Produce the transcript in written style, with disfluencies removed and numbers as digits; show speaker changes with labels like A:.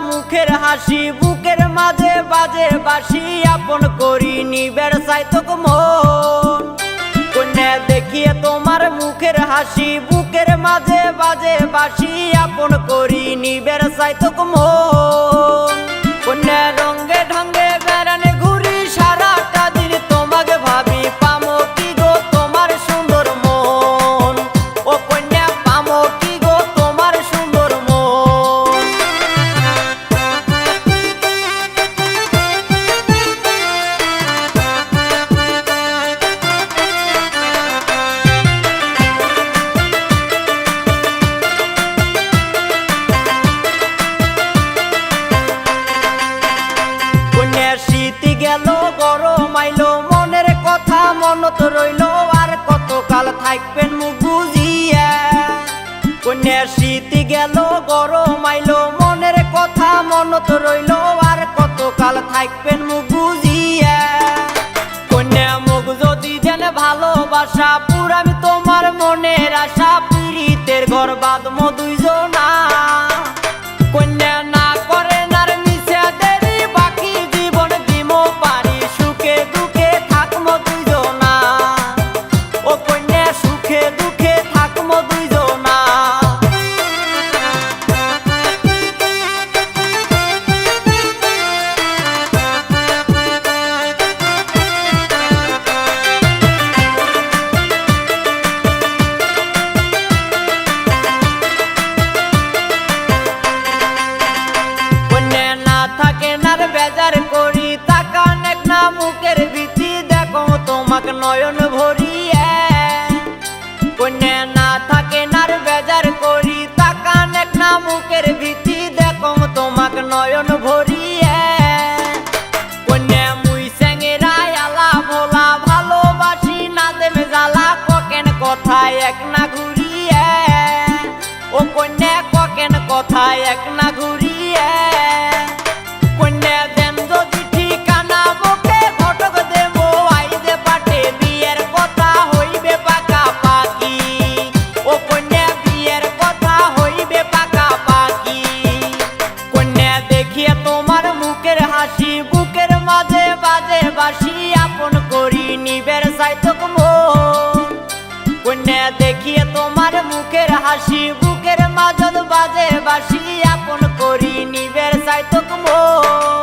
A: মুখের হাসি বুকের মাঝে বাজে বাঁশি আপন করি নিবের চাইতক মন কন্যা দেখিয়ে তোমার মুখের হাসি বুকের মাঝে বাজে বাঁশি আপন করি নিবের চাইতক মন কন্যা রঙ্গে ঢঙ্গে বেড়ানে ঘুরি সারাটা দিন তোমাকে ভাবি পামো কি গো তোমার সুন্দর মন ও কন্যা পামো কি গো তোমার সুন্দর মন শীতি গেল গরম আইলো মনের কথা মনত রইল আর কতকাল থাকবেন মুখ বুঝিয়া কন্যা শীতি গেল গরম আইলো মনের কথা মনত রইল আর কতকাল থাকবেন মুখ বুঝিয়া কন্যা মুখ যদি দেন ভালোবাসা পুরামি তোমার মনের আশা পীড়িতের ঘর বাঁধমো দুইজনা কন্যা না করে নার মিশা দেরি বাকি জীবন দিমো পারি সুখে দুঃখে থাকমো দুইজনা ও কন্যা সুখে দুঃখে থাকমো দুইজনা বেজার করি তাকা নেক না মুখের ভীতি দেখো তোমাকে নয়ন ভরিয়া কন্যা না থাকে নার বেজার করি তাকা নেক না মুখের ভীতি দেখো তোমাকে নয়ন ভরিয়া কন্যা মুই সেঙ্গেরা আলা ভোলা ভালোবাসি না দেবে জ্বালা ককেন কথায় এক না ঘুরিয়া ও কন্যা ককেন কথায় এক না ঘুরিয়া বুকের মাঝে বাজে বাঁশি আপন করি নিবের চাইতক মন কন্যা দেখিয়ে তোমার মুখের হাসি বুকের মাঝে বাজে বাঁশি আপন করি নিবের চাইতক মন।